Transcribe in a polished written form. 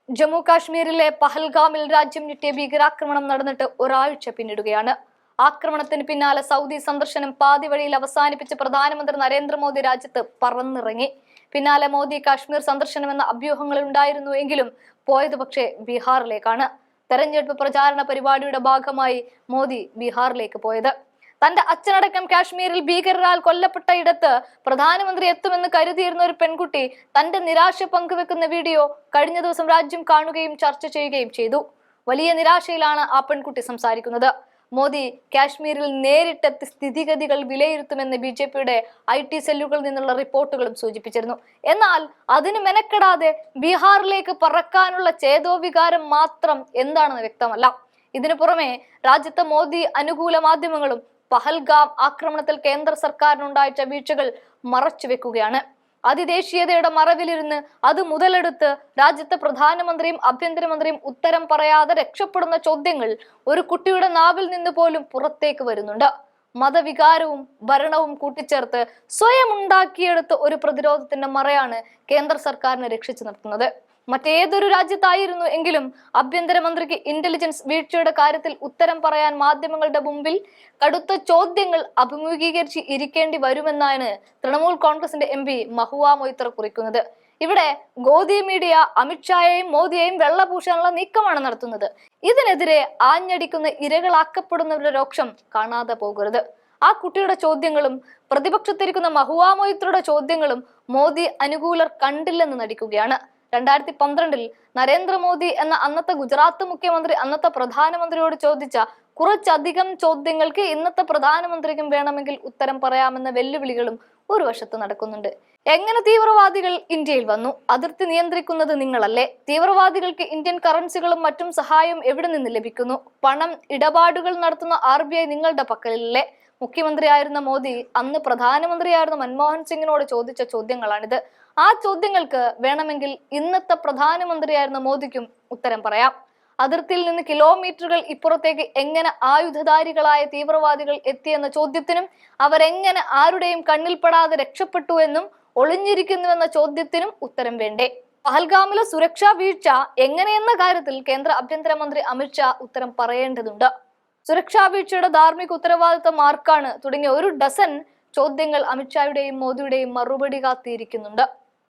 ജമ്മു കാശ്മീരിലെ പഹൽഗാമിൽ രാജ്യം ഞെട്ടിയ ഭീകരാക്രമണം നടന്നിട്ട് ഒരാഴ്ച പിന്നിടുകയാണ്. ആക്രമണത്തിന് പിന്നാലെ സൗദി സന്ദർശനം പാതി വഴിയിൽ അവസാനിപ്പിച്ച് പ്രധാനമന്ത്രി നരേന്ദ്രമോദി രാജ്യത്ത് പറന്നിറങ്ങി. പിന്നാലെ മോദി കാശ്മീർ സന്ദർശനമെന്ന അഭ്യൂഹങ്ങൾ ഉണ്ടായിരുന്നു എങ്കിലും പോയത് പക്ഷേ ബീഹാറിലേക്കാണ്. തെരഞ്ഞെടുപ്പ് പ്രചാരണ പരിപാടിയുടെ ഭാഗമായി മോദി ബീഹാറിലേക്ക് പോയത്. തന്റെ അച്ഛനടക്കം കാശ്മീരിൽ ഭീകരരാൽ കൊല്ലപ്പെട്ട ഇടത്ത് പ്രധാനമന്ത്രി എത്തുമെന്ന് കരുതിയിരുന്ന ഒരു പെൺകുട്ടി തന്റെ നിരാശ പങ്കുവെക്കുന്ന വീഡിയോ കഴിഞ്ഞ ദിവസം രാജ്യം കാണുകയും ചർച്ച ചെയ്യുകയും ചെയ്തു. വലിയ നിരാശയിലാണ് ആ പെൺകുട്ടി സംസാരിക്കുന്നത്. മോദി കാശ്മീരിൽ നേരിട്ടെത്തി സ്ഥിതിഗതികൾ വിലയിരുത്തുമെന്ന് BJPയുടെ IT സെല്ലുകളിൽ നിന്നുള്ള റിപ്പോർട്ടുകളും സൂചിപ്പിച്ചിരുന്നു. എന്നാൽ അതിന് മെനക്കെടാതെ ബീഹാറിലേക്ക് പറക്കാനുള്ള ചേതോവികാരം മാത്രം എന്താണെന്ന് വ്യക്തമല്ല. ഇതിനു പുറമെ രാജ്യത്തെ മോദി അനുകൂല മാധ്യമങ്ങളും പഹൽഗാം ആക്രമണത്തിൽ കേന്ദ്ര സർക്കാരിനുണ്ടായ വീഴ്ചകൾ മറച്ചുവെക്കുകയാണ്. അതിദേശീയതയുടെ മറവിലിരുന്ന് അത് മുതലെടുത്ത് രാജ്യത്തെ പ്രധാനമന്ത്രിയും ആഭ്യന്തരമന്ത്രിയും ഉത്തരം പറയാതെ രക്ഷപ്പെടുന്ന ചോദ്യങ്ങൾ ഒരു കുട്ടിയുടെ നാവിൽ നിന്ന് പോലും പുറത്തേക്ക് വരുന്നുണ്ട്. മതവികാരവും ഭരണവും കൂട്ടിച്ചേർത്ത് സ്വയം ഉണ്ടാക്കിയെടുത്ത ഒരു പ്രതിരോധത്തിന്റെ മറയാണ് കേന്ദ്ര സർക്കാരിനെ രക്ഷിച്ചു നിർത്തുന്നത്. മറ്റേതൊരു രാജ്യത്തായിരുന്നു എങ്കിലും ആഭ്യന്തരമന്ത്രിക്ക് ഇന്റലിജൻസ് വീഴ്ചയുടെ കാര്യത്തിൽ ഉത്തരം പറയാൻ മാധ്യമങ്ങളുടെ മുമ്പിൽ കടുത്ത ചോദ്യങ്ങൾ അഭിമുഖീകരിച്ച് ഇരിക്കേണ്ടി വരുമെന്നാണ് തൃണമൂൽ കോൺഗ്രസിന്റെ MP മഹുവ മൊയ്ത്ര കുറിക്കുന്നത്. ഇവിടെ ഗോദി മീഡിയ അമിത്ഷായെയും മോദിയെയും വെള്ളപൂശാനുള്ള നീക്കമാണ് നടത്തുന്നത്. ഇതിനെതിരെ ആഞ്ഞടിക്കുന്ന ഇരകളാക്കപ്പെടുന്നവരുടെ രോക്ഷം കാണാതെ പോകരുത്. ആ കുട്ടിയുടെ ചോദ്യങ്ങളും പ്രതിപക്ഷത്തിരിക്കുന്ന മഹുവ മൊയ്ത്രയുടെ ചോദ്യങ്ങളും മോദി അനുകൂലർ കണ്ടില്ലെന്ന് നടിക്കുകയാണ്. 2012 നരേന്ദ്രമോദി എന്ന അന്നത്തെ ഗുജറാത്ത് മുഖ്യമന്ത്രി അന്നത്തെ പ്രധാനമന്ത്രിയോട് ചോദിച്ച കുറച്ചധികം ചോദ്യങ്ങൾക്ക് ഇന്നത്തെ പ്രധാനമന്ത്രിക്കും വേണമെങ്കിൽ ഉത്തരം പറയാമെന്ന വെല്ലുവിളികളും ഒരു വശത്ത് നടക്കുന്നുണ്ട്. എങ്ങനെ തീവ്രവാദികൾ ഇന്ത്യയിൽ വന്നു? അതിർത്തി നിയന്ത്രിക്കുന്നത് നിങ്ങളല്ലേ? തീവ്രവാദികൾക്ക് ഇന്ത്യൻ കറൻസികളും മറ്റും സഹായവും എവിടെ നിന്ന് ലഭിക്കുന്നു? പണം ഇടപാടുകൾ നടത്തുന്ന RBI നിങ്ങളുടെ പക്കലല്ലേ? മുഖ്യമന്ത്രിയായിരുന്ന മോദി അന്ന് പ്രധാനമന്ത്രിയായിരുന്ന മൻമോഹൻ സിംഗിനോട് ചോദിച്ച ചോദ്യങ്ങളാണിത്. ആ ചോദ്യങ്ങൾക്ക് വേണമെങ്കിൽ ഇന്നത്തെ പ്രധാനമന്ത്രിയായിരുന്ന മോദിക്കും ഉത്തരം പറയാം. അതിർത്തിയിൽ നിന്ന് കിലോമീറ്ററുകൾ ഇപ്പുറത്തേക്ക് എങ്ങനെ ആയുധധാരികളായ തീവ്രവാദികൾ എത്തിയെന്ന ചോദ്യത്തിനും അവരെങ്ങനെ ആരുടെയും കണ്ണിൽപ്പെടാതെ രക്ഷപ്പെട്ടു എന്നും ഒളിഞ്ഞിരിക്കുന്നുവെന്ന ചോദ്യത്തിനും ഉത്തരം വേണ്ടേ? പഹൽഗാമിലെ സുരക്ഷാ വീഴ്ച എങ്ങനെയെന്ന കാര്യത്തിൽ കേന്ദ്ര ആഭ്യന്തരമന്ത്രി അമിത്ഷാ ഉത്തരം പറയേണ്ടതുണ്ട്. സുരക്ഷാ വീഴ്ചയുടെ ധാർമ്മിക ഉത്തരവാദിത്തം ആർക്കാണ് തുടങ്ങിയ ഒരു ഡസൻ ചോദ്യങ്ങൾ അമിത്ഷായുടെയും മോദിയുടെയും മറുപടി കാത്തിയിരിക്കുന്നുണ്ട്.